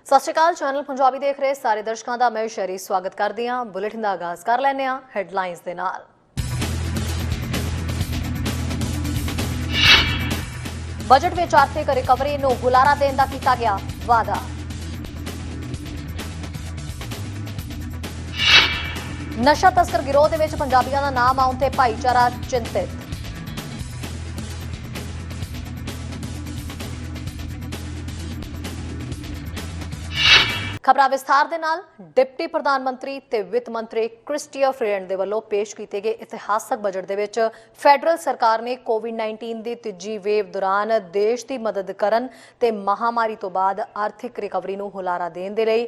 ਸਤਿ ਸ਼੍ਰੀ ਅਕਾਲ। ਚੈਨਲ ਪੰਜਾਬੀ ਦੇਖ ਰਹੇ ਸਾਰੇ ਦਰਸ਼ਕਾਂ ਦਾ ਮੈਂ ਸ਼ਰੀ ਸਵਾਗਤ ਕਰਦੀ ਹਾਂ। ਬੁਲੇਟਿਨ ਦਾ ਆਗਾਜ਼ ਕਰ ਲੈਂਦੇ ਹਾਂ ਹੈਡਲਾਈਨਸ ਦੇ ਨਾਲ। ਬਜਟ ਵਿੱਚ ਆਰਥਿਕ ਰਿਕਵਰੀ ਨੂੰ ਹੁਲਾਰਾ ਦੇਣ ਦਾ ਕੀਤਾ ਗਿਆ ਵਾਅਦਾ। ਨਸ਼ਾ ਤਸਕਰ ਗਿਰੋਹ ਦੇ ਵਿੱਚ ਪੰਜਾਬੀਆਂ ਦਾ ਨਾਮ ਆਉਣ ਤੇ ਭਾਈਚਾਰਾ ਚਿੰਤਿਤ। ਖਬਰਾਂ ਵਿਸਥਾਰ ਦੇ ਨਾਲ। ਡਿਪਟੀ ਪ੍ਰਧਾਨ ਮੰਤਰੀ ਤੇ ਵਿੱਤ ਮੰਤਰੀ ਕ੍ਰਿਸਟੀਆ ਫਰੀਲੈਂਡ ਦੇ ਵੱਲੋਂ ਪੇਸ਼ ਕੀਤੇ ਗਏ ਇਤਿਹਾਸਕ ਬਜਟ ਦੇ ਵਿੱਚ ਫੈਡਰਲ ਸਰਕਾਰ ਨੇ ਕੋਵਿਡ-19 ਦੀ ਤੀਜੀ ਵੇਵ ਦੌਰਾਨ ਦੇਸ਼ ਦੀ ਮਦਦ ਕਰਨ ਤੇ ਮਹਾਮਾਰੀ ਤੋਂ ਬਾਅਦ ਆਰਥਿਕ ਰਿਕਵਰੀ ਨੂੰ ਹੁਲਾਰਾ ਦੇਣ ਦੇ ਲਈ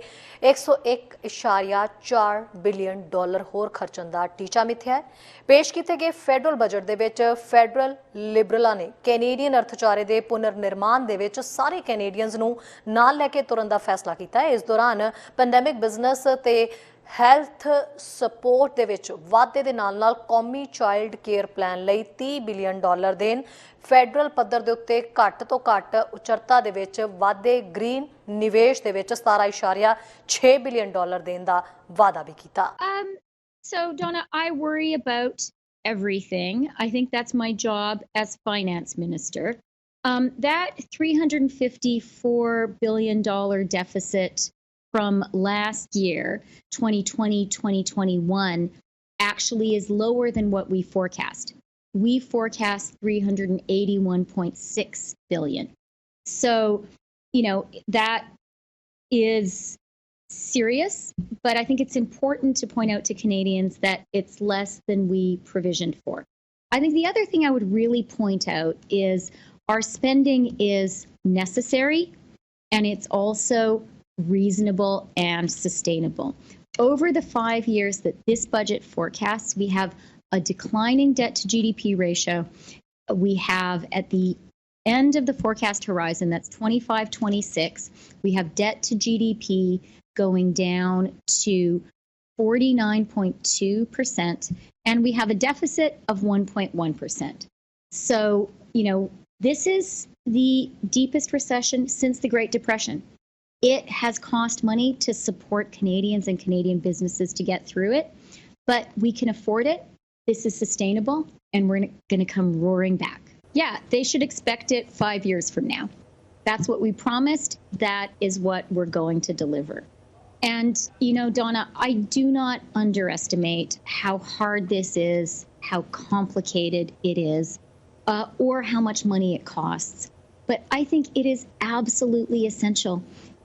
101.4 ਬਿਲੀਅਨ ਡਾਲਰ ਹੋਰ ਖਰਚਣ ਦਾ ਟੀਚਾ ਮਿੱਥਿਆ ਹੈ। ਪੇਸ਼ ਕੀਤੇ ਗਏ ਫੈਡਰਲ ਬਜਟ ਦੇ ਵਿੱਚ ਫੈਡਰਲ ਲਿਬਰਲਾਂ ਨੇ ਕੈਨੇਡੀਅਨ ਅਰਥਚਾਰੇ ਦੇ ਪੁਨਰ ਨਿਰਮਾਣ ਦੇ ਵਿੱਚ ਸਾਰੇ ਕੈਨੇਡੀਅਨਜ਼ ਨੂੰ ਨਾਲ ਲੈ ਕੇ ਤੁਰਨ ਦਾ ਫੈਸਲਾ ਕੀਤਾ ਹੈ। ਇਸ ਦੌਰਾਨ ਪੈਂਡੈਮਿਕ ਬਿਜ਼ਨਸ ਤੇ ਹੈਲਥ ਸਪੋਰਟ ਦੇ ਵਿੱਚ ਵਾਧੇ ਦੇ ਨਾਲ ਕੌਮੀ ਚਾਈਲਡ ਕੇਅਰ ਪਲਾਨ ਲਈ 30 ਬਿਲੀਅਨ ਡਾਲਰ ਦੇਣ, ਫੈਡਰਲ ਪੱਧਰ ਦੇ ਉੱਤੇ ਘੱਟ ਤੋਂ ਘੱਟ ਉਚਰਤਾ ਦੇ ਵਿੱਚ ਵਾਧੇ, ਗ੍ਰੀਨ ਨਿਵੇਸ਼ ਦੇ ਵਿੱਚ 17.6 ਬਿਲੀਅਨ ਡਾਲਰ ਦੇਣ ਦਾ ਵਾਅਦਾ ਵੀ ਕੀਤਾ। So, Donna, I worry about everything. I think that's my job as finance minister. That $354 billion deficit from last year, 2020-2021, actually is lower than what we forecast. We forecast 381.6 billion. So, that is serious, but I think it's important to point out to Canadians that it's less than we provisioned for. I think the other thing I would really point out is our spending is necessary and it's also reasonable and sustainable. Over the 5 years that this budget forecasts, we have a declining debt to GDP ratio. We have at the end of the forecast horizon, that's 25-26, we have debt to GDP going down to 49.2%, and we have a deficit of 1.1%. So, this is the deepest recession since the Great Depression. It has cost money to support Canadians and Canadian businesses to get through it, but we can afford it. This is sustainable, and we're going to come roaring back. Yeah, they should expect it 5 years from now. That's what we promised. That is what we're going to deliver. And, Donna, I do not underestimate how hard this is, how complicated it is, or how much money it costs. But I think it is absolutely essential.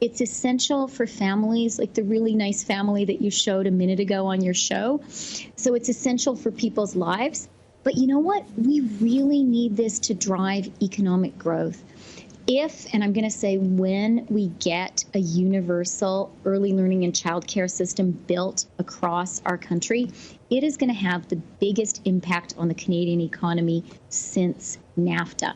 It's essential for families, like the really nice family that you showed a minute ago on your show. So it's essential for people's lives. But you know what? We really need this to drive economic growth. If, and I'm going to say when, we get a universal early learning and childcare system built across our country, it is going to have the biggest impact on the Canadian economy since NAFTA.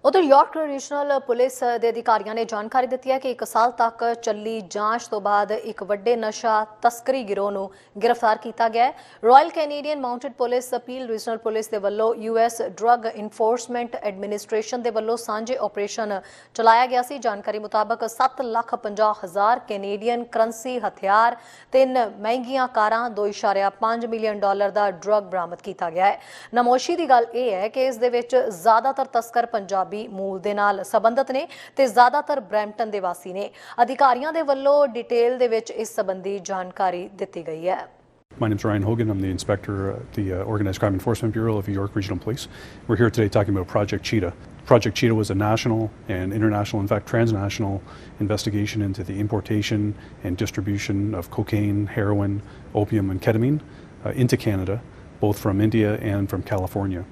ਉਧਰ York regional police ਦੇ ਅਧਿਕਾਰੀਆਂ ਨੇ ਜਾਣਕਾਰੀ ਦਿੱਤੀ ਹੈ ਕਿ 1 ਸਾਲ ਤੱਕ ਚੱਲੀ ਜਾਂਚ ਤੋਂ ਬਾਅਦ ਇੱਕ ਵੱਡੇ ਨਸ਼ਾ ਤਸਕਰੀ ਗਿਰੋਹ ਨੂੰ ਗ੍ਰਿਫਤਾਰ ਕੀਤਾ ਗਿਆ ਹੈ। Royal Canadian mounted police appeal regional police ਦੇ ਵੱਲੋਂ US ਡਰੱਗ ਇਨਫੋਰਸਮੈਂਟ ਐਡਮਿਨਿਸਟ੍ਰੇਸ਼ਨ ਦੇ ਵੱਲੋਂ ਸਾਂਝੇ ਆਪਰੇਸ਼ਨ ਚਲਾਇਆ ਗਿਆ ਸੀ। ਜਾਣਕਾਰੀ ਮੁਤਾਬਕ 7,50,000 ਕੈਨੇਡੀਅਨ ਕਰੰਸੀ, ਹਥਿਆਰ, 3 ਮਹਿੰਗੀਆਂ ਕਾਰਾਂ, 2.5 ਮਿਲੀਅਨ ਡਾਲਰ ਦਾ ਡਰੱਗ ਬਰਾਮਦ ਕੀਤਾ ਗਿਆ ਹੈ। ਨਮੋਸ਼ੀ ਦੀ ਗੱਲ ਇਹ ਹੈ ਕਿ ਇਸ ਦੇ ਵਿੱਚ ਜ਼ਿਆਦਾਤਰ ਤਸਕਰ ਪੰਜਾਬੀ ਮੂਲ ਦੇ ਨਾਲ ਸੰਬੰਧਿਤ ਨੇ ਤੇ ਜ਼ਿਆਦਾਤਰ ਬ੍ਰੈਂਪਟਨ ਦੇ ਵਾਸੀ ਨੇ। ਅਧਿਕਾਰੀਆਂ ਦੇ ਵੱਲੋਂ ਡਿਟੇਲ ਦੇ ਵਿੱਚ ਇਸ ਸੰਬੰਧੀ ਜਾਣਕਾਰੀ ਦਿੱਤੀ ਗਈ ਹੈ। My name is Ryan Hogan. I'm the inspector at the Organised Crime Enforcement Bureau of York Regional Police. We're here today talking about Project Cheetah. Project Cheetah was a national and international, in fact transnational, investigation into the importation and distribution of cocaine, heroin, opium and ketamine into Canada, both from India and from California.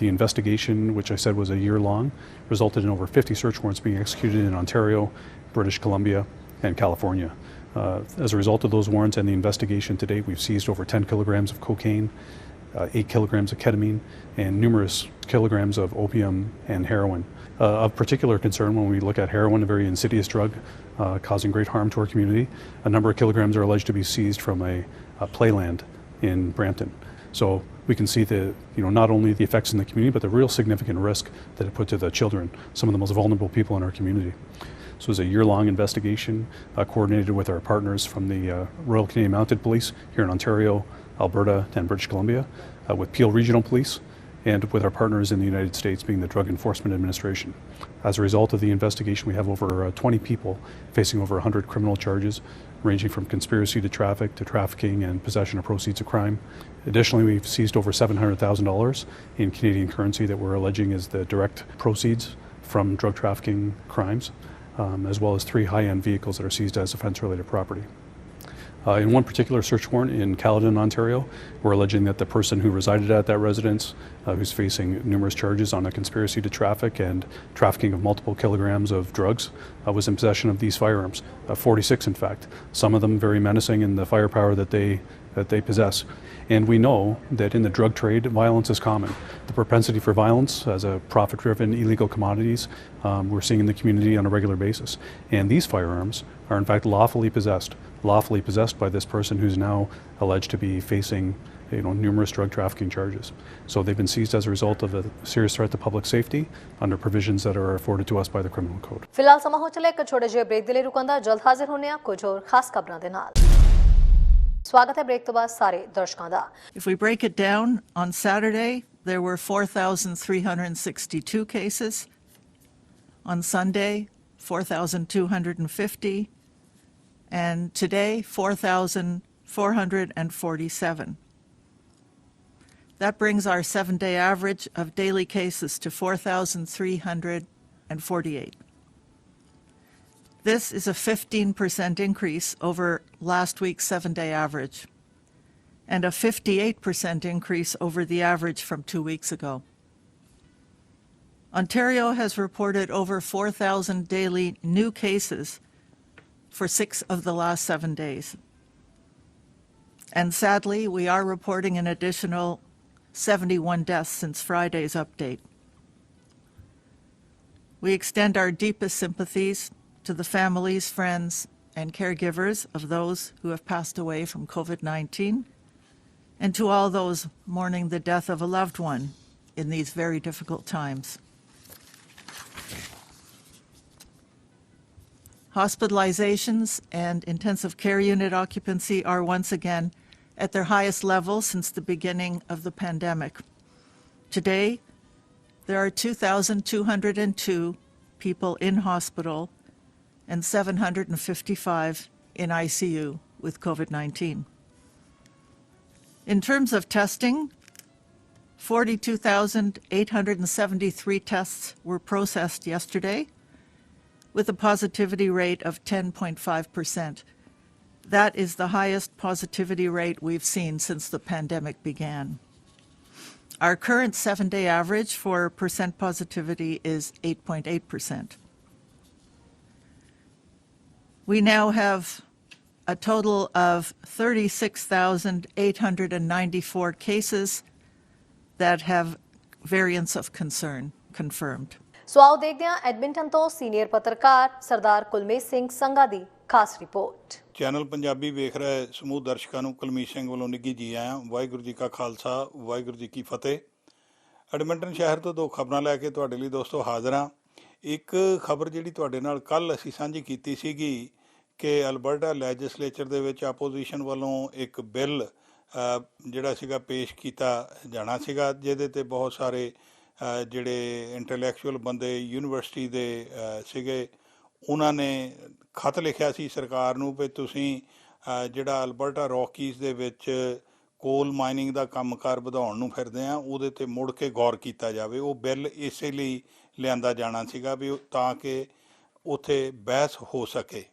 The investigation, which I said was a year long, resulted in over 50 search warrants being executed in Ontario, British Columbia and California. As a result of those warrants and the investigation to date, we've seized over 10 kilograms of cocaine, 8 kilograms of ketamine and numerous kilograms of opium and heroin. Of particular concern when we look at heroin, a very insidious drug causing great harm to our community, a number of kilograms are alleged to be seized from a playland in Brampton. So we can see not only the effects in the community, but the real significant risk that it put to the children, some of the most vulnerable people in our community. So it was a year-long investigation coordinated with our partners from the Royal Canadian Mounted Police here in Ontario, Alberta, and British Columbia, with Peel Regional Police, and with our partners in the United States being the Drug Enforcement Administration. As a result of the investigation, we have over 20 people facing over 100 criminal charges, ranging from conspiracy to traffic to trafficking and possession of proceeds of crime. Additionally, we've seized over $700,000 in Canadian currency that we're alleging is the direct proceeds from drug trafficking crimes, as well as 3 high-end vehicles that are seized as offence-related property. In one particular search warrant in Caledon, Ontario, we're alleging that the person who resided at that residence, who's facing numerous charges on a conspiracy to traffic and trafficking of multiple kilograms of drugs, was in possession of these firearms, 46 in fact, some of them very menacing in the firepower that they possess. And we know that in the drug trade, violence is common. The propensity for violence as a profit-driven illegal commodities we're seeing in the community on a regular basis. And these firearms are in fact lawfully possessed by this person who's now alleged to be facing numerous drug trafficking charges. So they've been seized as a result of a serious threat to public safety under provisions that are afforded to us by the criminal code. ਫਿਲਹਾਲ ਸਮਾਂ ਹੋ ਚਲਾ ਇੱਕ ਛੋਟੇ ਜਿਹੇ break ਦੇ ਲਈ ਰੁਕਣ ਦਾ। ਜਲਦ ਹਾਜ਼ਰ ਹੁੰਦੇ ਹਾਂ ਕੁਝ ਹੋਰ ਖਾਸ ਖਬਰਾਂ ਦੇ ਨਾਲ। ਸਵਾਗਤ ਹੈ ਬ੍ਰੇਕ ਤੋਂ ਬਾਅਦ ਸਾਰੇ ਦਰਸ਼ਕਾਂ ਦਾ। If we break it down, on Saturday there were 4,362 cases. On Sunday, 4,250. And today, 4,447. That brings our 7-day average of daily cases to 4,348. This is a 15% increase over last week's 7-day average, and a 58% increase over the average from 2 weeks ago. Ontario has reported over 4,000 daily new cases for 6 of the last 7 days. And sadly, we are reporting an additional 71 deaths since Friday's update. We extend our deepest sympathies to the families, friends, and caregivers of those who have passed away from COVID-19, and to all those mourning the death of a loved one in these very difficult times. Hospitalizations and intensive care unit occupancy are once again at their highest level since the beginning of the pandemic. Today, there are 2,202 people in hospital and 755 in ICU with COVID-19. In terms of testing, 42,873 tests were processed yesterday, with a positivity rate of 10.5%. That is the highest positivity rate we've seen since the pandemic began. Our current 7-day average for percent positivity is 8.8%. We now have a total of 36,894 cases that have variants of concern confirmed. ਸੋ ਆਓ ਦੇਖਦੇ ਹਾਂ Edmonton ਤੋਂ senior ਪੱਤਰਕਾਰ ਸਰਦਾਰ ਕੁਲਮੀਤ ਸਿੰਘ ਸੰਘਾ ਦੀ ਖਾਸ report. Channel Punjabi ਵੇਖ ਰਹੇ ਸਮੂਹ ਦਰਸ਼ਕਾਂ ਨੂੰ ਕੁਲਮੀਤ ਸਿੰਘ ਵੱਲੋਂ ਨਿੱਘੀ ਜੀ ਆਇਆਂ। ਵਾਹਿਗੁਰੂ ਜੀ ਕਾ ਖਾਲਸਾ, ਵਾਹਿਗੁਰੂ ਜੀ ਕੀ ਫਤਿਹ। ਐਡਮਿੰਟਨ ਸ਼ਹਿਰ ਤੋਂ 2 ਖਬਰਾਂ ਲੈ ਕੇ ਤੁਹਾਡੇ ਲਈ ਦੋਸਤੋ ਹਾਜ਼ਰ ਹਾਂ। ਇੱਕ ਖਬਰ ਜਿਹੜੀ ਤੁਹਾਡੇ ਨਾਲ ਕੱਲ੍ਹ ਅਸੀਂ ਸਾਂਝੀ ਕੀਤੀ ਸੀਗੀ ਕਿ ਅਲਬਰਟਾ ਲੈਜਿਸਲੇਚਰ ਦੇ ਵਿੱਚ ਆਪੋਜੀਸ਼ਨ ਵੱਲੋਂ ਇੱਕ ਬਿੱਲ ਜਿਹੜਾ ਸੀਗਾ ਪੇਸ਼ ਕੀਤਾ ਜਾਣਾ ਸੀਗਾ, ਜਿਹਦੇ 'ਤੇ ਬਹੁਤ ਸਾਰੇ ਜਿਹੜੇ ਇੰਟੈਲੈਕਚੁਅਲ ਬੰਦੇ ਯੂਨੀਵਰਸਿਟੀ ਦੇ ਸੀਗੇ, ਉਹਨਾਂ ਨੇ ਖਤ ਲਿਖਿਆ ਸੀ ਸਰਕਾਰ ਨੂੰ ਵੀ ਤੁਸੀਂ ਜਿਹੜਾ ਅਲਬਰਟਾ ਰੌਕੀਜ਼ ਦੇ ਵਿੱਚ ਕੋਲ ਮਾਈਨਿੰਗ ਦਾ ਕੰਮਕਾਰ ਵਧਾਉਣ ਨੂੰ ਫਿਰਦੇ ਆ, ਉਹਦੇ 'ਤੇ ਮੁੜ ਕੇ ਗੌਰ ਕੀਤਾ ਜਾਵੇ। ਉਹ ਬਿੱਲ ਇਸੇ ਲਈ ਲਿਆਂਦਾ ਜਾਣਾ ਸੀਗਾ ਵੀ ਤਾਂ ਕਿ ਉੱਥੇ ਬਹਿਸ ਹੋ ਸਕੇ।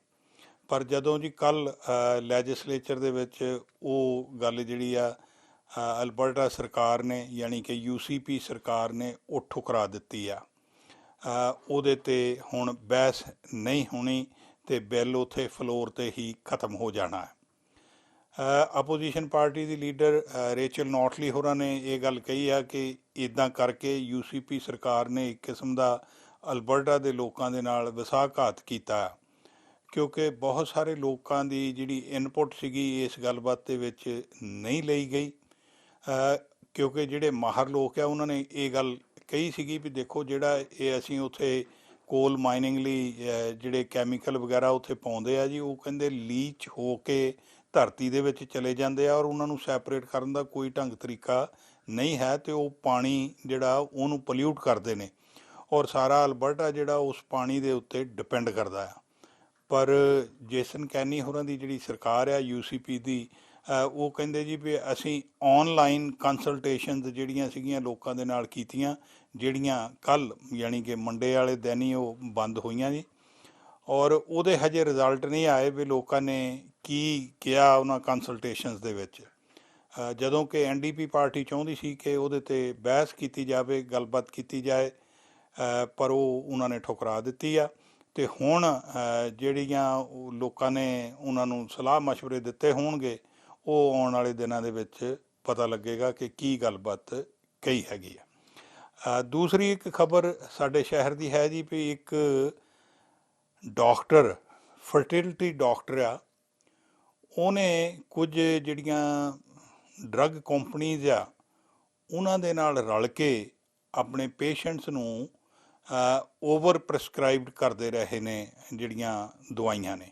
ਪਰ ਜਦੋਂ ਜੀ ਕੱਲ੍ਹ ਲੈਜਿਸਲੇਚਰ ਦੇ ਵਿੱਚ ਉਹ ਗੱਲ ਜਿਹੜੀ ਆ ਅਲਬਰਟਾ ਸਰਕਾਰ ਨੇ ਯਾਨੀ ਕਿ UCP ਸਰਕਾਰ ਨੇ ਉਹ ਠੁਕਰਾ ਦਿੱਤੀ ਆ। ਉਹਦੇ 'ਤੇ ਹੁਣ ਬਹਿਸ ਨਹੀਂ ਹੋਣੀ ਅਤੇ ਬਿੱਲ ਉੱਥੇ ਫਲੋਰ 'ਤੇ ਹੀ ਖਤਮ ਹੋ ਜਾਣਾ ਹੈ। ਅਪੋਜੀਸ਼ਨ ਪਾਰਟੀ ਦੀ ਲੀਡਰ ਰੇਚਲ ਨੌਟਲੀ ਹੋਰਾਂ ਨੇ ਇਹ ਗੱਲ ਕਹੀ ਆ ਕਿ ਇੱਦਾਂ ਕਰਕੇ UCP ਸਰਕਾਰ ਨੇ ਇੱਕ ਕਿਸਮ ਦਾ ਅਲਬਰਟਾ ਦੇ ਲੋਕਾਂ ਦੇ ਨਾਲ ਵਿਸ਼ਵਾਸਘਾਤ ਕੀਤਾ, ਕਿਉਂਕਿ ਬਹੁਤ ਸਾਰੇ ਲੋਕਾਂ ਦੀ ਜਿਹੜੀ ਇਨਪੁਟ ਸੀਗੀ ਇਸ ਗੱਲਬਾਤ ਦੇ ਵਿੱਚ ਨਹੀਂ ਲਈ ਗਈ, ਕਿਉਂਕਿ ਜਿਹੜੇ ਮਾਹਰ ਲੋਕ ਆ ਉਹਨਾਂ ਨੇ ਇਹ ਗੱਲ ਕਹੀ ਸੀਗੀ ਵੀ ਦੇਖੋ ਜਿਹੜਾ ਇਹ ਅਸੀਂ ਉੱਥੇ ਕੋਲ ਮਾਈਨਿੰਗ ਲਈ ਜਿਹੜੇ ਕੈਮੀਕਲ ਵਗੈਰਾ ਉੱਥੇ ਪਾਉਂਦੇ ਆ ਜੀ, ਉਹ ਕਹਿੰਦੇ ਲੀਚ ਹੋ ਕੇ ਧਰਤੀ ਦੇ ਵਿੱਚ ਚਲੇ ਜਾਂਦੇ ਆ ਔਰ ਉਹਨਾਂ ਨੂੰ ਸੈਪਰੇਟ ਕਰਨ ਦਾ ਕੋਈ ਢੰਗ ਤਰੀਕਾ ਨਹੀਂ ਹੈ, ਅਤੇ ਉਹ ਪਾਣੀ ਜਿਹੜਾ ਉਹਨੂੰ ਪੋਲਿਊਟ ਕਰਦੇ ਨੇ ਔਰ ਸਾਰਾ ਅਲਬਰਟਾ ਜਿਹੜਾ ਉਸ ਪਾਣੀ ਦੇ ਉੱਤੇ ਡਿਪੈਂਡ ਕਰਦਾ ਆ। ਪਰ ਜੇਸਨ ਕੈਨੀ ਹੋਰਾਂ ਦੀ ਜਿਹੜੀ ਸਰਕਾਰ ਆ UCP ਦੀ, ਉਹ ਕਹਿੰਦੇ ਜੀ ਵੀ ਅਸੀਂ ਔਨਲਾਈਨ ਕੰਸਲਟੇਸ਼ਨਸ ਜਿਹੜੀਆਂ ਸੀਗੀਆਂ ਲੋਕਾਂ ਦੇ ਨਾਲ ਕੀਤੀਆਂ, ਜਿਹੜੀਆਂ ਕੱਲ੍ਹ ਯਾਨੀ ਕਿ ਮੰਡੇ ਵਾਲੇ ਦਿਨ ਹੀ ਉਹ ਬੰਦ ਹੋਈਆਂ ਜੀ, ਔਰ ਉਹਦੇ ਹਜੇ ਰਿਜ਼ਲਟ ਨਹੀਂ ਆਏ ਵੀ ਲੋਕਾਂ ਨੇ ਕੀ ਕਿਹਾ ਉਹਨਾਂ ਕੰਸਲਟੇਸ਼ਨਸ ਦੇ ਵਿੱਚ। ਜਦੋਂ ਕਿ NDP ਪਾਰਟੀ ਚਾਹੁੰਦੀ ਸੀ ਕਿ ਉਹਦੇ 'ਤੇ ਬਹਿਸ ਕੀਤੀ ਜਾਵੇ, ਗੱਲਬਾਤ ਕੀਤੀ ਜਾਏ, ਪਰ ਉਹ ਉਹਨਾਂ ਨੇ ਠੁਕਰਾ ਦਿੱਤੀ ਆ। ਅਤੇ ਹੁਣ ਜਿਹੜੀਆਂ ਲੋਕਾਂ ਨੇ ਉਹਨਾਂ ਨੂੰ ਸਲਾਹ ਮਸ਼ਵਰੇ ਦਿੱਤੇ ਹੋਣਗੇ, ਉਹ ਆਉਣ ਵਾਲੇ ਦਿਨਾਂ ਦੇ ਵਿੱਚ ਪਤਾ ਲੱਗੇਗਾ ਕਿ ਕੀ ਗੱਲਬਾਤ ਕਹੀ ਹੈਗੀ ਆ। ਦੂਸਰੀ ਇੱਕ ਖਬਰ ਸਾਡੇ ਸ਼ਹਿਰ ਦੀ ਹੈ ਜੀ ਵੀ ਇੱਕ ਡਾਕਟਰ, ਫਰਟੀਲਿਟੀ ਡਾਕਟਰ ਆ, ਉਹਨੇ ਕੁਝ ਜਿਹੜੀਆਂ ਡਰੱਗ ਕੰਪਨੀਜ਼ ਆ ਉਹਨਾਂ ਦੇ ਨਾਲ ਰਲ ਕੇ ਆਪਣੇ ਪੇਸ਼ੈਂਟਸ ਨੂੰ ਓਵਰ ਪ੍ਰਸਕ੍ਰਾਈਬਡ ਕਰਦੇ ਰਹੇ ਨੇ ਜਿਹੜੀਆਂ ਦਵਾਈਆਂ ਨੇ,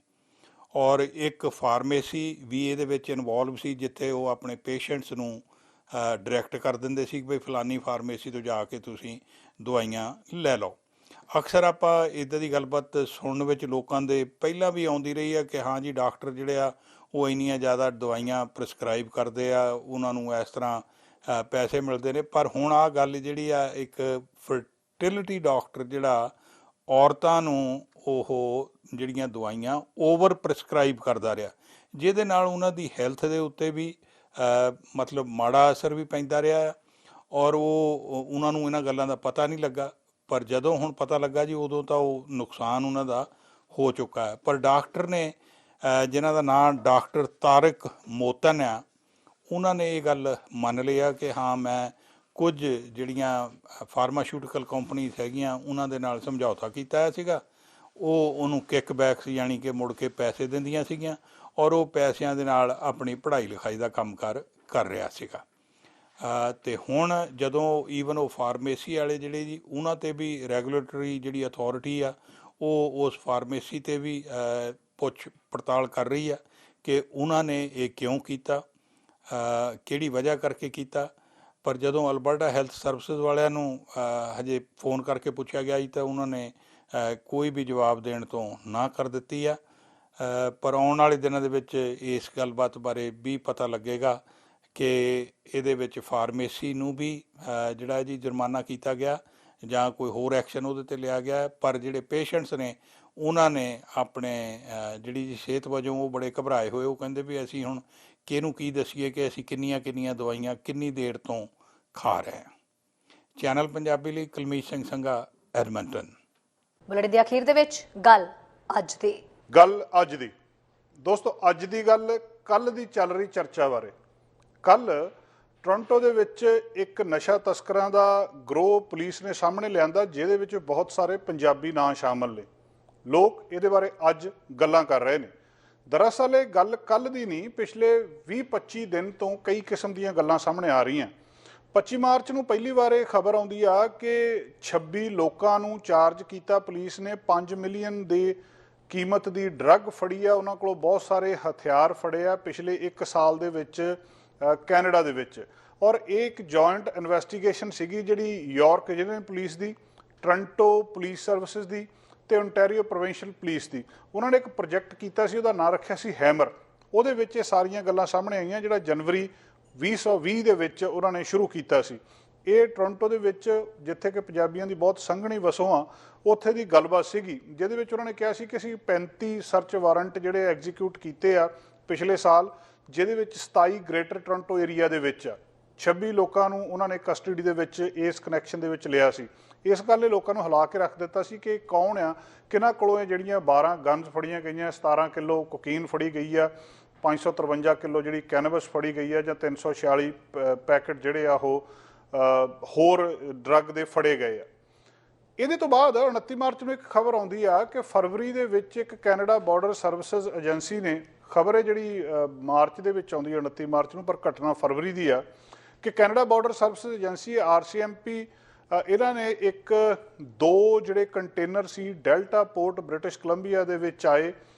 ਔਰ ਇੱਕ ਫਾਰਮੇਸੀ ਵੀ ਇਹਦੇ ਵਿੱਚ ਇਨਵੋਲਵ ਸੀ, ਜਿੱਥੇ ਉਹ ਆਪਣੇ ਪੇਸ਼ੈਂਟਸ ਨੂੰ ਡਾਇਰੈਕਟ ਕਰ ਦਿੰਦੇ ਸੀ ਵੀ ਫਲਾਨੀ ਫਾਰਮੇਸੀ ਤੋਂ ਜਾ ਕੇ ਤੁਸੀਂ ਦਵਾਈਆਂ ਲੈ ਲਓ। ਅਕਸਰ ਆਪਾਂ ਇੱਦਾਂ ਦੀ ਗੱਲਬਾਤ ਸੁਣਨ ਵਿੱਚ ਲੋਕਾਂ ਦੇ ਪਹਿਲਾਂ ਵੀ ਆਉਂਦੀ ਰਹੀ ਆ ਕਿ ਹਾਂ ਜੀ ਡਾਕਟਰ ਜਿਹੜੇ ਆ ਉਹ ਇੰਨੀਆਂ ਜ਼ਿਆਦਾ ਦਵਾਈਆਂ ਪ੍ਰਸਕ੍ਰਾਈਬ ਕਰਦੇ ਆ, ਉਹਨਾਂ ਨੂੰ ਇਸ ਤਰ੍ਹਾਂ ਪੈਸੇ ਮਿਲਦੇ ਨੇ। ਪਰ ਹੁਣ ਆਹ ਗੱਲ ਜਿਹੜੀ ਆ, ਇੱਕ ਫਰਟੀਲਿਟੀ ਡਾਕਟਰ ਜਿਹੜਾ ਔਰਤਾਂ ਨੂੰ ਉਹ ਜਿਹੜੀਆਂ ਦਵਾਈਆਂ ਓਵਰ ਪ੍ਰਸਕ੍ਰਾਈਬ ਕਰਦਾ ਰਿਹਾ, ਜਿਹਦੇ ਨਾਲ ਉਹਨਾਂ ਦੀ ਹੈਲਥ ਦੇ ਉੱਤੇ ਵੀ ਮਤਲਬ ਮਾੜਾ ਅਸਰ ਵੀ ਪੈਂਦਾ ਰਿਹਾ, ਔਰ ਉਹਨਾਂ ਨੂੰ ਇਹਨਾਂ ਗੱਲਾਂ ਦਾ ਪਤਾ ਨਹੀਂ ਲੱਗਾ। ਪਰ ਜਦੋਂ ਹੁਣ ਪਤਾ ਲੱਗਾ ਜੀ, ਉਦੋਂ ਤਾਂ ਉਹ ਨੁਕਸਾਨ ਉਹਨਾਂ ਦਾ ਹੋ ਚੁੱਕਾ ਹੈ। ਪਰ ਡਾਕਟਰ ਨੇ, ਜਿਨ੍ਹਾਂ ਦਾ ਨਾਂ ਡਾਕਟਰ ਤਾਰਿਕ ਮੋਤਨ ਆ, ਉਹਨਾਂ ਨੇ ਇਹ ਗੱਲ ਮੰਨ ਲਿਆ ਕਿ ਹਾਂ ਮੈਂ ਕੁਝ ਜਿਹੜੀਆਂ ਫਾਰਮਾਸਿਊਟੀਕਲ ਕੰਪਨੀਜ਼ ਹੈਗੀਆਂ ਉਹਨਾਂ ਦੇ ਨਾਲ ਸਮਝੌਤਾ ਕੀਤਾ ਹੋਇਆ ਸੀਗਾ। ਉਹਨੂੰ ਕਿੱਕ ਬੈਕਸ ਯਾਨੀ ਕਿ ਮੁੜ ਕੇ ਪੈਸੇ ਦਿੰਦੀਆਂ ਸੀਗੀਆਂ, ਔਰ ਉਹ ਪੈਸਿਆਂ ਦੇ ਨਾਲ ਆਪਣੀ ਪੜ੍ਹਾਈ ਲਿਖਾਈ ਦਾ ਕੰਮ ਕਰ ਰਿਹਾ ਸੀਗਾ। ਅਤੇ ਹੁਣ ਜਦੋਂ ਈਵਨ ਉਹ ਫਾਰਮੇਸੀ ਵਾਲੇ ਜਿਹੜੇ ਜੀ, ਉਹਨਾਂ 'ਤੇ ਵੀ ਰੈਗੂਲੇਟਰੀ ਜਿਹੜੀ ਅਥਾਰਟੀ ਆ ਉਹ ਉਸ ਫਾਰਮੇਸੀ 'ਤੇ ਵੀ ਪੁੱਛ ਪੜਤਾਲ ਕਰ ਰਹੀ ਆ ਕਿ ਉਹਨਾਂ ਨੇ ਇਹ ਕਿਉਂ ਕੀਤਾ, ਕਿਹੜੀ ਵਜ੍ਹਾ ਕਰਕੇ ਕੀਤਾ। ਪਰ ਜਦੋਂ ਅਲਬਰਟਾ ਹੈਲਥ ਸਰਵਿਸਿਜ਼ ਵਾਲਿਆਂ ਨੂੰ ਹਜੇ ਫੋਨ ਕਰਕੇ ਪੁੱਛਿਆ ਗਿਆ ਜੀ, ਤਾਂ ਉਹਨਾਂ ਨੇ ਕੋਈ ਵੀ ਜਵਾਬ ਦੇਣ ਤੋਂ ਨਾ ਕਰ ਦਿੱਤੀ ਆ। ਪਰ ਆਉਣ ਵਾਲੇ ਦਿਨਾਂ ਦੇ ਵਿੱਚ ਇਸ ਗੱਲਬਾਤ ਬਾਰੇ ਵੀ ਪਤਾ ਲੱਗੇਗਾ ਕਿ ਇਹਦੇ ਵਿੱਚ ਫਾਰਮੇਸੀ ਨੂੰ ਵੀ ਜਿਹੜਾ ਜੀ ਜੁਰਮਾਨਾ ਕੀਤਾ ਗਿਆ ਜਾਂ ਕੋਈ ਹੋਰ ਐਕਸ਼ਨ ਉਹਦੇ 'ਤੇ ਲਿਆ ਗਿਆ। ਪਰ ਜਿਹੜੇ ਪੇਸ਼ੈਂਟਸ ਨੇ ਉਹਨਾਂ ਨੇ ਆਪਣੇ ਜਿਹੜੀ ਜੀ ਸਿਹਤ ਵਜੋਂ ਉਹ ਬੜੇ ਘਬਰਾਏ ਹੋਏ, ਉਹ ਕਹਿੰਦੇ ਵੀ ਅਸੀਂ ਹੁਣ ਕਿਹਨੂੰ ਕੀ ਦੱਸੀਏ ਕਿ ਅਸੀਂ ਕਿੰਨੀਆਂ ਦਵਾਈਆਂ ਕਿੰਨੀ ਦੇਰ ਤੋਂ ਖਾ ਰਹੇ ਹਾਂ। ਚੈਨਲ ਪੰਜਾਬੀ ਲਈ ਕੁਲਮੀਤ ਸਿੰਘ ਸੰਘਾ, ਐਡਮੰਟਨ। ਬੁਲੇਟਿਨ ਦੇ ਅਖੀਰ ਦੇ ਵਿੱਚ ਗੱਲ ਅੱਜ ਦੀ ਦੋਸਤੋ, ਅੱਜ ਦੀ ਗੱਲ ਕੱਲ੍ਹ ਦੀ ਚੱਲ ਰਹੀ ਚਰਚਾ ਬਾਰੇ। ਕੱਲ੍ਹ ਟੋਰਾਂਟੋ ਦੇ ਵਿੱਚ ਇੱਕ ਨਸ਼ਾ ਤਸਕਰਾਂ ਦਾ ਗਰੋਹ ਪੁਲਿਸ ਨੇ ਸਾਹਮਣੇ ਲਿਆਂਦਾ, ਜਿਹਦੇ ਵਿੱਚ ਬਹੁਤ ਸਾਰੇ ਪੰਜਾਬੀ ਨਾਂ ਸ਼ਾਮਲ ਨੇ। ਲੋਕ ਇਹਦੇ ਬਾਰੇ ਅੱਜ ਗੱਲਾਂ ਕਰ ਰਹੇ ਨੇ। ਦਰਅਸਲ ਇਹ ਗੱਲ ਕੱਲ੍ਹ ਦੀ ਨਹੀਂ, ਪਿਛਲੇ 20-25 ਦਿਨ ਤੋਂ ਕਈ ਕਿਸਮ ਦੀਆਂ ਗੱਲਾਂ ਸਾਹਮਣੇ ਆ ਰਹੀਆਂ। 25 ਮਾਰਚ ਨੂੰ ਪਹਿਲੀ ਵਾਰ ਇਹ ਖਬਰ ਆਉਂਦੀ ਆ ਕਿ 26 ਲੋਕਾਂ ਨੂੰ ਚਾਰਜ ਕੀਤਾ ਪੁਲਿਸ ਨੇ। 5 ਮਿਲੀਅਨ ਦੇ ਕੀਮਤ ਦੀ ਡਰੱਗ ਫੜੀ ਆ, ਉਹਨਾਂ ਕੋਲੋਂ ਬਹੁਤ ਸਾਰੇ ਹਥਿਆਰ ਫੜੇ ਆ ਪਿਛਲੇ 1 ਸਾਲ ਦੇ ਵਿੱਚ ਕੈਨੇਡਾ ਦੇ ਵਿੱਚ। ਔਰ ਇਹ ਇੱਕ ਜੁਆਇੰਟ ਇਨਵੈਸਟੀਗੇਸ਼ਨ ਸੀਗੀ ਜਿਹੜੀ ਯਾਰਕ ਰੀਜਨਲ ਪੁਲਿਸ ਦੀ, ਟੋਰਾਂਟੋ ਪੁਲਿਸ ਸਰਵਿਸਿਜ਼ ਦੀ ਅਤੇ ਓਨਟਾਰੀਓ ਪ੍ਰੋਵਿੰਸ਼ੀਅਲ ਪੁਲਿਸ ਦੀ। ਉਹਨਾਂ ਨੇ ਇੱਕ ਪ੍ਰੋਜੈਕਟ ਕੀਤਾ ਸੀ, ਉਹਦਾ ਨਾਂ ਰੱਖਿਆ ਸੀ ਹੈਮਰ। ਉਹਦੇ ਵਿੱਚ ਇਹ ਸਾਰੀਆਂ ਗੱਲਾਂ ਸਾਹਮਣੇ ਆਈਆਂ, ਜਿਹੜਾ ਜਨਵਰੀ 2020 ਦੇ ਵਿੱਚ ਉਹਨਾਂ ਨੇ ਸ਼ੁਰੂ ਕੀਤਾ ਸੀ। ਇਹ ਟੋਰਾਂਟੋ ਦੇ ਵਿੱਚ, ਜਿੱਥੇ ਕਿ ਪੰਜਾਬੀਆਂ ਦੀ ਬਹੁਤ ਸੰਘਣੀ ਵਸੋਂ ਆ, ਉੱਥੇ ਦੀ ਗੱਲਬਾਤ ਸੀਗੀ, ਜਿਹਦੇ ਵਿੱਚ ਉਹਨਾਂ ਨੇ ਕਿਹਾ ਸੀ ਕਿ ਅਸੀਂ 35 ਸਰਚ ਵਾਰੰਟ ਜਿਹੜੇ ਐਗਜ਼ੀਕਿਊਟ ਕੀਤੇ ਆ ਪਿਛਲੇ ਸਾਲ, ਜਿਹਦੇ ਵਿੱਚ 27 ਗ੍ਰੇਟਰ ਟੋਰਾਂਟੋ ਏਰੀਆ ਦੇ ਵਿੱਚ ਆ। 26 ਲੋਕਾਂ ਨੂੰ ਉਹਨਾਂ ਨੇ ਕਸਟਡੀ ਦੇ ਵਿੱਚ ਇਸ ਕਨੈਕਸ਼ਨ ਦੇ ਵਿੱਚ ਲਿਆ ਸੀ। ਇਸ ਗੱਲ ਇਹ ਲੋਕਾਂ ਨੂੰ ਹਿਲਾ ਕੇ ਰੱਖ ਦਿੱਤਾ ਸੀ ਕਿ ਕੌਣ ਆ, ਕਿਹਨਾਂ ਕੋਲੋਂ ਇਹ ਜਿਹੜੀਆਂ 12 ਗਨਸ ਫੜੀਆਂ ਗਈਆਂ, 17 ਕਿਲੋ ਕੋਕੀਨ ਫੜੀ ਗਈ ਆ, 553 ਕਿਲੋ ਜਿਹੜੀ ਕੈਨਵਸ ਫੜੀ ਗਈ ਆ, ਜਾਂ 346 ਪੈਕਟ ਜਿਹੜੇ ਆ ਉਹ ਹੋਰ ਡਰੱਗ ਦੇ ਫੜੇ ਗਏ ਆ। ਇਹਦੇ ਤੋਂ ਬਾਅਦ 29 ਮਾਰਚ ਨੂੰ ਇੱਕ ਖਬਰ ਆਉਂਦੀ ਆ ਕਿ ਫਰਵਰੀ ਦੇ ਵਿੱਚ ਇੱਕ ਕੈਨੇਡਾ ਬਾਰਡਰ ਸਰਵਿਸਿਜ਼ ਏਜੰਸੀ ਨੇ, ਖਬਰ ਹੈ ਜਿਹੜੀ ਮਾਰਚ ਦੇ ਵਿੱਚ ਆਉਂਦੀ ਹੈ 29 ਮਾਰਚ ਨੂੰ, ਪਰ ਘਟਨਾ ਫਰਵਰੀ ਦੀ ਆ, ਕਿ Canada border services agency RCMP ਇਹਨਾਂ ਨੇ ਇੱਕ 2 ਜਿਹੜੇ ਕੰਟੇਨਰ ਸੀ ਡੈਲਟਾ ਪੋਰਟ ਬ੍ਰਿਟਿਸ਼ ਕੋਲੰਬੀਆ ਦੇ ਵਿੱਚ ਆਏ,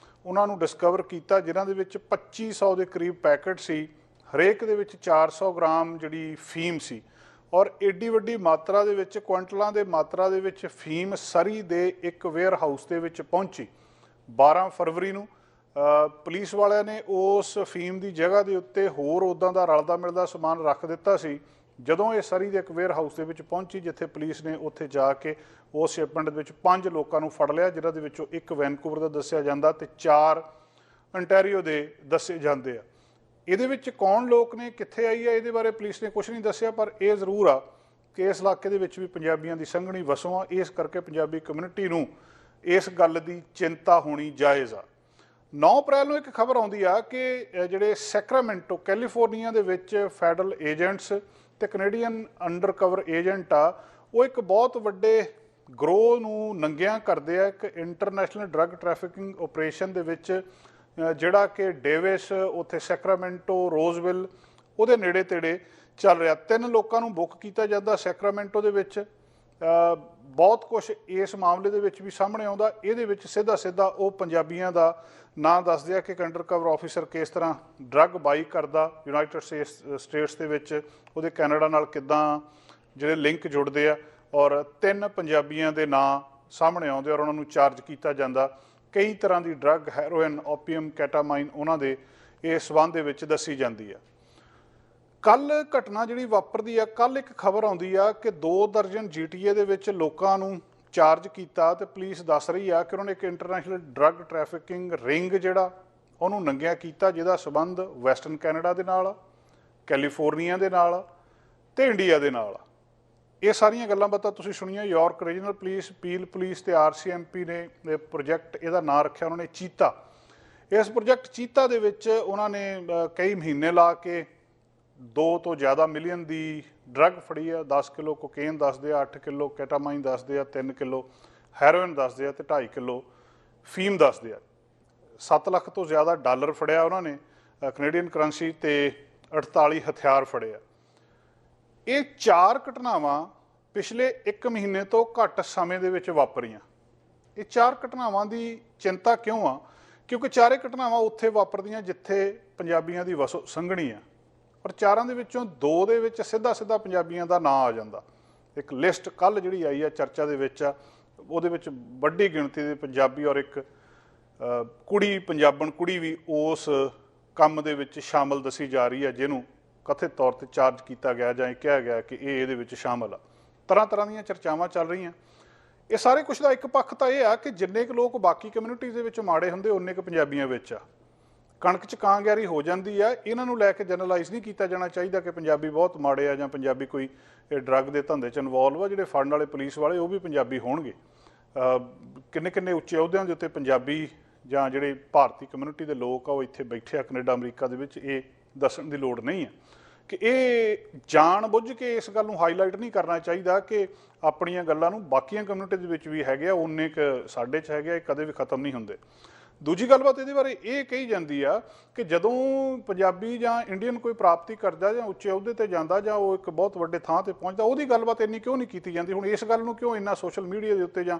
ਉਹਨਾਂ ਨੂੰ ਡਿਸਕਵਰ ਕੀਤਾ, ਜਿਨ੍ਹਾਂ ਦੇ ਵਿੱਚ 2500 ਦੇ ਕਰੀਬ ਪੈਕਟ ਸੀ, ਹਰੇਕ ਦੇ ਵਿੱਚ 400 ਗ੍ਰਾਮ ਜਿਹੜੀ ਫੀਮ ਸੀ। ਔਰ ਏਡੀ ਵੱਡੀ ਮਾਤਰਾ ਦੇ ਵਿੱਚ, ਕੁਆਂਟਲਾਂ ਦੇ ਮਾਤਰਾ ਦੇ ਵਿੱਚ ਫੀਮ ਸਰੀ ਦੇ ਇੱਕ ਵੇਅਰ ਹਾਊਸ ਦੇ ਵਿੱਚ ਪਹੁੰਚੀ 12 ਫਰਵਰੀ ਨੂੰ। ਪੁਲਿਸ ਵਾਲਿਆਂ ਨੇ ਉਸ ਫੀਮ ਦੀ ਜਗ੍ਹਾ ਦੇ ਉੱਤੇ ਹੋਰ ਉੱਦਾਂ ਦਾ ਰਲਦਾ ਮਿਲਦਾ ਸਮਾਨ ਰੱਖ ਦਿੱਤਾ ਸੀ। ਜਦੋਂ ਇਹ ਸਰੀ ਦੇ ਇੱਕ ਵੇਅਰ ਹਾਊਸ ਦੇ ਵਿੱਚ ਪਹੁੰਚੀ, ਜਿੱਥੇ ਪੁਲਿਸ ਨੇ ਉੱਥੇ ਜਾ ਕੇ ਉਸ ਸ਼ਿਪਮੈਂਟ ਦੇ ਵਿੱਚ 5 ਲੋਕਾਂ ਨੂੰ ਫੜ ਲਿਆ, ਜਿਨ੍ਹਾਂ ਦੇ ਵਿੱਚੋਂ ਇੱਕ ਵੈਨਕੂਵਰ ਦਾ ਦੱਸਿਆ ਜਾਂਦਾ ਤੇ 4 ਅੰਟੈਰੀਓ ਦੇ ਦੱਸੇ ਜਾਂਦੇ ਆ। ਇਹਦੇ ਵਿੱਚ ਕੌਣ ਲੋਕ ਨੇ, ਕਿੱਥੇ ਆਈ ਹੈ, ਇਹਦੇ ਬਾਰੇ ਪੁਲਿਸ ਨੇ ਕੁਝ ਨਹੀਂ ਦੱਸਿਆ, ਪਰ ਇਹ ਜ਼ਰੂਰ ਆ ਕਿ ਇਸ ਇਲਾਕੇ ਦੇ ਵਿੱਚ ਵੀ ਪੰਜਾਬੀਆਂ ਦੀ ਸੰਘਣੀ ਵਸੋਂ ਆ। ਇਸ ਕਰਕੇ ਪੰਜਾਬੀ ਕਮਿਊਨਿਟੀ ਨੂੰ ਇਸ ਗੱਲ ਦੀ ਚਿੰਤਾ ਹੋਣੀ ਜਾਇਜ਼ ਆ। 9 ਅਪ੍ਰੈਲ ਨੂੰ ਇੱਕ ਖਬਰ ਆਉਂਦੀ ਆ ਕਿ ਜਿਹੜੇ ਸੈਕਰਾਮੈਂਟੋ ਕੈਲੀਫੋਰਨੀਆ ਦੇ ਵਿੱਚ ਫੈਡਰਲ ਏਜੰਟਸ ਤੇ ਕੈਨੇਡੀਅਨ ਅੰਡਰਕਵਰ ਏਜੰਟ ਆ, ਉਹ ਇੱਕ ਬਹੁਤ ਵੱਡੇ ਗਰੋਹ ਨੂੰ ਨੰਗਿਆਂ ਕਰਦੇ ਆ ਇੱਕ ਇੰਟਰਨੈਸ਼ਨਲ ਡਰੱਗ ਟ੍ਰੈਫਿਕਿੰਗ ਆਪਰੇਸ਼ਨ ਦੇ ਵਿੱਚ, ਜਿਹੜਾ ਕਿ ਡੇਵਿਸ, ਉੱਥੇ ਸੈਕਰਾਮੈਂਟੋ, ਰੋਜ਼ਵਿਲ ਉਹਦੇ ਨੇੜੇ ਤੇੜੇ ਚੱਲ ਰਿਹਾ। 3 ਲੋਕਾਂ ਨੂੰ ਬੁੱਕ ਕੀਤਾ ਜਾਂਦਾ ਸੈਕਰਾਮੈਂਟੋ ਦੇ ਵਿੱਚ। ਬਹੁਤ ਕੁਛ ਇਸ ਮਾਮਲੇ ਦੇ ਵਿੱਚ ਵੀ ਸਾਹਮਣੇ ਆਉਂਦਾ। ਇਹਦੇ ਵਿੱਚ ਸਿੱਧਾ ਸਿੱਧਾ ਉਹ ਪੰਜਾਬੀਆਂ ਦਾ ਨਾਂ ਦੱਸਦੇ ਆ ਕਿ ਇੱਕ ਅੰਡਰਕਵਰ ਆਫੀਸਰ ਕਿਸ ਤਰ੍ਹਾਂ ਡਰੱਗ ਬਾਈ ਕਰਦਾ ਯੂਨਾਈਟਿਡ ਸਟੇਟਸ ਦੇ ਵਿੱਚ, ਉਹਦੇ ਕੈਨੇਡਾ ਨਾਲ ਕਿੱਦਾਂ ਜਿਹੜੇ ਲਿੰਕ ਜੁੜਦੇ ਆ, ਔਰ 3 ਪੰਜਾਬੀਆਂ ਦੇ ਨਾਂ ਸਾਹਮਣੇ ਆਉਂਦੇ ਔਰ ਉਹਨਾਂ ਨੂੰ ਚਾਰਜ ਕੀਤਾ ਜਾਂਦਾ। ਕਈ ਤਰ੍ਹਾਂ ਦੀ ਡਰੱਗ, ਹੈਰੋਇਨ, ਓਪੀਅਮ, ਕੈਟਾਮਾਈਨ ਉਹਨਾਂ ਦੇ ਇਸ ਸੰਬੰਧ ਦੇ ਵਿੱਚ ਦੱਸੀ ਜਾਂਦੀ ਆ। ਕੱਲ੍ਹ ਘਟਨਾ ਜਿਹੜੀ ਵਾਪਰਦੀ ਆ, ਕੱਲ੍ਹ ਇੱਕ ਖਬਰ ਆਉਂਦੀ ਆ ਕਿ 2 ਦਰਜਨ GTA ਦੇ ਵਿੱਚ ਲੋਕਾਂ ਨੂੰ ਚਾਰਜ ਕੀਤਾ ਤੇ ਪੁਲਿਸ ਦੱਸ ਰਹੀ ਆ ਕਿ ਉਹਨਾਂ ਨੇ ਇੱਕ ਇੰਟਰਨੈਸ਼ਨਲ ਡਰੱਗ ਟ੍ਰੈਫਿਕਿੰਗ ਰਿੰਗ ਜਿਹੜਾ ਉਹਨੂੰ ਨੰਗਿਆ ਕੀਤਾ, ਜਿਹਦਾ ਸੰਬੰਧ ਵੈਸਟਰਨ ਕੈਨੇਡਾ ਦੇ ਨਾਲ, ਕੈਲੀਫੋਰਨੀਆ ਦੇ ਨਾਲ ਤੇ ਇੰਡੀਆ ਦੇ ਨਾਲ। ਇਹ ਸਾਰੀਆਂ ਗੱਲਾਂ ਬਾਤਾਂ ਤੁਸੀਂ ਸੁਣੀਆਂ। York regional police, peel police ਤੇ RCMP ਨੇ ਇਹ ਪ੍ਰੋਜੈਕਟ, ਇਹਦਾ ਨਾਂ ਰੱਖਿਆ ਉਹਨਾਂ ਨੇ ਚੀਤਾ। ਇਸ ਪ੍ਰੋਜੈਕਟ ਚੀਤਾ ਦੇ ਵਿੱਚ ਉਹਨਾਂ ਨੇ ਕਈ ਮਹੀਨੇ ਲਾ ਕੇ 2 ਤੋਂ ਜ਼ਿਆਦਾ ਮਿਲੀਅਨ ਦੀ ਡਰੱਗ ਫੜੀ ਆ। 10 ਕਿਲੋ ਕੋਕੇਨ ਦੱਸਦੇ ਆ, 8 ਕਿਲੋ ਕੈਟਾਮਾਈਨ ਦੱਸਦੇ ਆ, 3 ਕਿਲੋ ਹੈਰੋਇਨ ਦੱਸਦੇ ਆ ਤੇ 2.5 ਕਿਲੋ ਫੀਮ ਦੱਸਦੇ ਆ। 7 ਲੱਖ ਤੋਂ ਜ਼ਿਆਦਾ ਡਾਲਰ ਫੜਿਆ ਉਹਨਾਂ ਨੇ ਕੈਨੇਡੀਅਨ ਕਰੰਸੀ ਤੇ 48 ਹਥਿਆਰ ਫੜੇ ਆ। ਇਹ 4 ਘਟਨਾਵਾਂ ਪਿਛਲੇ 1 ਮਹੀਨੇ ਤੋਂ ਘੱਟ ਸਮੇਂ ਦੇ ਵਿੱਚ ਵਾਪਰੀਆਂ। ਇਹ 4 ਘਟਨਾਵਾਂ ਦੀ ਚਿੰਤਾ ਕਿਉਂ ਆ? ਕਿਉਂਕਿ 4 ਘਟਨਾਵਾਂ ਉੱਥੇ ਵਾਪਰਦੀਆਂ ਜਿੱਥੇ ਪੰਜਾਬੀਆਂ ਦੀ ਵਸੋਂ ਸੰਘਣੀ ਆ, ਔਰ 4 ਦੇ ਵਿੱਚੋਂ 2 ਦੇ ਵਿੱਚ ਸਿੱਧਾ ਸਿੱਧਾ ਪੰਜਾਬੀਆਂ ਦਾ ਨਾਂ ਆ ਜਾਂਦਾ। ਇੱਕ ਲਿਸਟ ਕੱਲ੍ਹ ਜਿਹੜੀ ਆਈ ਆ ਚਰਚਾ ਦੇ ਵਿੱਚ ਆ, ਉਹਦੇ ਵਿੱਚ ਵੱਡੀ ਗਿਣਤੀ ਦੇ ਪੰਜਾਬੀ ਔਰ ਇੱਕ ਕੁੜੀ, ਪੰਜਾਬਣ ਕੁੜੀ ਵੀ ਉਸ ਕੰਮ ਦੇ ਵਿੱਚ ਸ਼ਾਮਲ ਦੱਸੀ ਜਾ ਰਹੀ ਹੈ, ਜਿਹਨੂੰ ਕਥਿਤ ਤੌਰ ਤੇ ਚਾਰਜ ਕੀਤਾ ਗਿਆ ਜਾਂ ਇਹ ਕਿਹਾ ਗਿਆ ਕਿ ਇਹ ਇਹਦੇ ਵਿੱਚ ਸ਼ਾਮਲ ਆ। ਤਰ੍ਹਾਂ ਤਰ੍ਹਾਂ ਦੀਆਂ ਚਰਚਾਵਾਂ ਚੱਲ ਰਹੀਆਂ। ਇਹ ਸਾਰੇ ਕੁਛ ਦਾ ਇੱਕ ਪੱਖ ਤਾਂ ਇਹ ਆ ਕਿ ਜਿੰਨੇ ਕੁ ਲੋਕ ਬਾਕੀ ਕਮਿਊਨਿਟੀਜ਼ ਦੇ ਵਿੱਚ ਮਾੜੇ ਹੁੰਦੇ, ਉਨੇ ਕੁ ਪੰਜਾਬੀਆਂ ਵਿੱਚ ਆ। ਕਣਕ 'ਚ ਕਾਂਗਿਆਰੀ ਹੋ ਜਾਂਦੀ ਆ। ਇਹਨਾਂ ਨੂੰ ਲੈ ਕੇ ਜਨਰਲਾਈਜ਼ ਨਹੀਂ ਕੀਤਾ ਜਾਣਾ ਚਾਹੀਦਾ ਕਿ ਪੰਜਾਬੀ ਬਹੁਤ ਮਾੜੇ ਆ ਜਾਂ ਪੰਜਾਬੀ ਕੋਈ ਇਹ ਡਰੱਗ ਦੇ ਧੰਦੇ 'ਚ ਇਨਵੋਲਵ ਆ। ਜਿਹੜੇ ਫੜਨ ਵਾਲੇ ਪੁਲਿਸ ਵਾਲੇ ਉਹ ਵੀ ਪੰਜਾਬੀ ਹੋਣਗੇ। ਕਿੰਨੇ ਕਿੰਨੇ ਉੱਚੇ ਅਹੁਦਿਆਂ ਦੇ ਉੱਤੇ ਪੰਜਾਬੀ ਜਾਂ ਜਿਹੜੇ ਭਾਰਤੀ ਕਮਿਊਨਿਟੀ ਦੇ ਲੋਕ ਆ ਉਹ ਇੱਥੇ ਬੈਠੇ ਆ ਕੈਨੇਡਾ, ਅਮਰੀਕਾ ਦੇ ਵਿੱਚ। ਇਹ ਦੱਸਣ ਦੀ ਲੋੜ ਨਹੀਂ ਆ ਕਿ ਇਹ ਜਾਣ ਬੁੱਝ ਕੇ ਇਸ ਗੱਲ ਨੂੰ ਹਾਈਲਾਈਟ ਨਹੀਂ ਕਰਨਾ ਚਾਹੀਦਾ ਕਿ ਆਪਣੀਆਂ ਗੱਲਾਂ ਨੂੰ ਬਾਕੀਆਂ ਕਮਿਊਨਿਟੀ ਦੇ ਵਿੱਚ ਵੀ ਹੈਗੇ ਆ, ਉਨੇ ਕੁ ਸਾਡੇ 'ਚ ਹੈਗੇ ਆ, ਇਹ ਕਦੇ ਵੀ ਖਤਮ ਨਹੀਂ ਹੁੰਦੇ। ਦੂਜੀ ਗੱਲਬਾਤ ਇਹਦੇ ਬਾਰੇ ਇਹ ਕਹੀ ਜਾਂਦੀ ਆ ਕਿ ਜਦੋਂ ਪੰਜਾਬੀ ਜਾਂ ਇੰਡੀਅਨ ਕੋਈ ਪ੍ਰਾਪਤੀ ਕਰਦਾ ਜਾਂ ਉੱਚੇ ਅਹੁਦੇ 'ਤੇ ਜਾਂਦਾ ਜਾਂ ਉਹ ਇੱਕ ਬਹੁਤ ਵੱਡੇ ਥਾਂ 'ਤੇ ਪਹੁੰਚਦਾ, ਉਹਦੀ ਗੱਲਬਾਤ ਇੰਨੀ ਕਿਉਂ ਨਹੀਂ ਕੀਤੀ ਜਾਂਦੀ? ਹੁਣ ਇਸ ਗੱਲ ਨੂੰ ਕਿਉਂ ਇੰਨਾ ਸੋਸ਼ਲ ਮੀਡੀਆ ਦੇ ਉੱਤੇ ਜਾਂ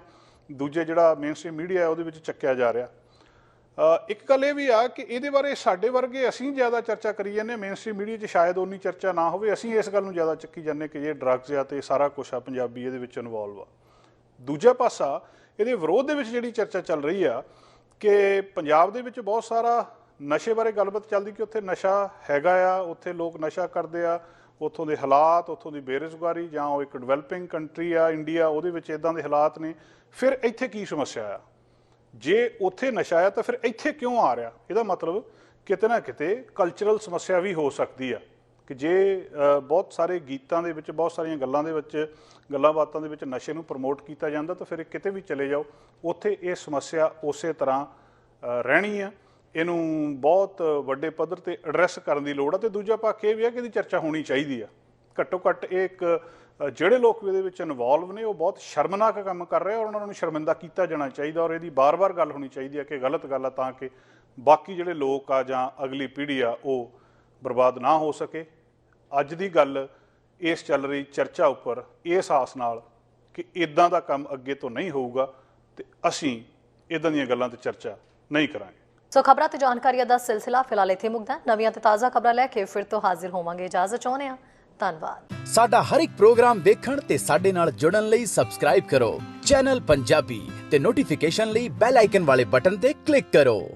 ਦੂਜੇ ਜਿਹੜਾ ਮੇਨ ਸਟ੍ਰੀਮ ਮੀਡੀਆ ਉਹਦੇ ਵਿੱਚ ਚੱਕਿਆ ਜਾ ਰਿਹਾ? ਇੱਕ ਗੱਲ ਇਹ ਵੀ ਆ ਕਿ ਇਹਦੇ ਬਾਰੇ ਸਾਡੇ ਵਰਗੇ ਅਸੀਂ ਜ਼ਿਆਦਾ ਚਰਚਾ ਕਰੀ ਜਾਂਦੇ, ਮੇਨ ਸਟ੍ਰੀਮ ਮੀਡੀਆ 'ਚ ਸ਼ਾਇਦ ਉਨੀ ਚਰਚਾ ਨਾ ਹੋਵੇ। ਅਸੀਂ ਇਸ ਗੱਲ ਨੂੰ ਜ਼ਿਆਦਾ ਚੱਕੀ ਜਾਂਦੇ ਕਿ ਇਹ ਡਰੱਗਸ ਆ ਅਤੇ ਸਾਰਾ ਕੁਛ ਆ ਪੰਜਾਬੀ ਇਹਦੇ ਵਿੱਚ ਇਨਵੋਲਵ ਆ। ਦੂਜਾ ਪਾਸਾ ਇਹਦੇ ਵਿਰੋਧ ਦੇ ਵਿੱਚ ਜਿਹੜੀ ਚਰਚਾ ਚੱਲ ਰਹੀ ਆ ਕਿ ਪੰਜਾਬ ਦੇ ਵਿੱਚ ਬਹੁਤ ਸਾਰਾ ਨਸ਼ੇ ਬਾਰੇ ਗੱਲਬਾਤ ਚੱਲਦੀ ਕਿ ਉੱਥੇ ਨਸ਼ਾ ਹੈਗਾ ਆ, ਉੱਥੇ ਲੋਕ ਨਸ਼ਾ ਕਰਦੇ ਆ, ਉੱਥੋਂ ਦੇ ਹਾਲਾਤ, ਉੱਥੋਂ ਦੀ ਬੇਰੁਜ਼ਗਾਰੀ, ਜਾਂ ਉਹ ਇੱਕ ਡਿਵੈਲਪਿੰਗ ਕੰਟਰੀ ਆ ਇੰਡੀਆ, ਉਹਦੇ ਵਿੱਚ ਇੱਦਾਂ ਦੇ ਹਾਲਾਤ ਨੇ। ਫਿਰ ਇੱਥੇ ਕੀ ਸਮੱਸਿਆ ਆ? ਜੇ ਉੱਥੇ ਨਸ਼ਾ ਆ ਤਾਂ ਫਿਰ ਇੱਥੇ ਕਿਉਂ ਆ ਰਿਹਾ? ਇਹਦਾ ਮਤਲਬ ਕਿਤੇ ਨਾ ਕਿਤੇ ਕਲਚਰਲ ਸਮੱਸਿਆ ਵੀ ਹੋ ਸਕਦੀ ਆ ਕਿ ਜੇ ਬਹੁਤ ਸਾਰੇ ਗੀਤਾਂ ਦੇ ਵਿੱਚ, ਬਹੁਤ ਸਾਰੀਆਂ ਗੱਲਾਂ ਦੇ ਵਿੱਚ, ਗੱਲਾਂ ਬਾਤਾਂ ਦੇ ਵਿੱਚ ਨਸ਼ੇ ਨੂੰ ਪ੍ਰਮੋਟ ਕੀਤਾ ਜਾਂਦਾ ਤਾਂ ਫਿਰ ਕਿਤੇ ਵੀ ਚਲੇ ਜਾਓ ਉੱਥੇ ਇਹ ਸਮੱਸਿਆ ਉਸੇ ਤਰ੍ਹਾਂ ਰਹਿਣੀ ਆ। ਇਹਨੂੰ ਬਹੁਤ ਵੱਡੇ ਪੱਧਰ 'ਤੇ ਐਡਰੈਸ ਕਰਨ ਦੀ ਲੋੜ ਆ। ਅਤੇ ਦੂਜਾ ਪੱਖ ਇਹ ਵੀ ਆ ਕਿ ਇਹਦੀ ਚਰਚਾ ਹੋਣੀ ਚਾਹੀਦੀ ਆ। ਘੱਟੋ ਘੱਟ ਇਹ ਇੱਕ ਜਿਹੜੇ ਲੋਕ ਇਹਦੇ ਵਿੱਚ ਇਨਵੋਲਵ ਨੇ ਉਹ ਬਹੁਤ ਸ਼ਰਮਨਾਕ ਕੰਮ ਕਰ ਰਹੇ, ਔਰ ਉਹਨਾਂ ਨੂੰ ਸ਼ਰਮਿੰਦਾ ਕੀਤਾ ਜਾਣਾ ਚਾਹੀਦਾ, ਔਰ ਇਹਦੀ ਬਾਰ-ਬਾਰ ਗੱਲ ਹੋਣੀ ਚਾਹੀਦੀ ਹੈ ਕਿ ਗਲਤ ਗੱਲ ਆ, ਤਾਂ ਕਿ ਬਾਕੀ ਜਿਹੜੇ ਲੋਕ ਆ ਜਾਂ ਅਗਲੀ ਪੀੜ੍ਹੀ ਆ ਉਹ ਬਰਬਾਦ ਨਾ ਹੋ ਸਕੇ। ਅੱਜ ਦੀ ਗੱਲ ਇਸ ਚੱਲ ਰਹੀ ਚਰਚਾ ਉੱਪਰ ਇਸ ਆਸ ਨਾਲ ਕਿ ਇਦਾਂ ਦਾ ਕੰਮ ਅੱਗੇ ਤੋਂ ਨਹੀਂ ਹੋਊਗਾ ਤੇ ਅਸੀਂ ਇਦਾਂ ਦੀਆਂ ਗੱਲਾਂ ਤੇ ਚਰਚਾ ਨਹੀਂ ਕਰਾਂਗੇ। ਸੋ ਖਬਰਾਂ ਤੇ ਜਾਣਕਾਰੀਆਂ ਦਾ ਸਿਲਸਿਲਾ ਫਿਲਹਾਲ ਇੱਥੇ ਮੁੱਕਦਾ। ਨਵੀਆਂ ਤੇ ਤਾਜ਼ਾ ਖਬਰਾਂ ਲੈ ਕੇ ਫਿਰ ਤੋਂ ਹਾਜ਼ਰ ਹੋਵਾਂਗੇ। ਇਜਾਜ਼ਤ ਚਾਹੁੰਦੇ ਹਾਂ। ਧੰਨਵਾਦ। ਸਾਡਾ ਹਰ ਇੱਕ ਪ੍ਰੋਗਰਾਮ ਦੇਖਣ ਤੇ ਸਾਡੇ ਨਾਲ ਜੁੜਨ ਲਈ ਸਬਸਕ੍ਰਾਈਬ ਕਰੋ ਚੈਨਲ ਪੰਜਾਬੀ ਤੇ ਨੋਟੀਫਿਕੇਸ਼ਨ ਲਈ ਬੈਲ ਆਈਕਨ ਵਾਲੇ ਬਟਨ ਤੇ ਕਲਿੱਕ ਕਰੋ।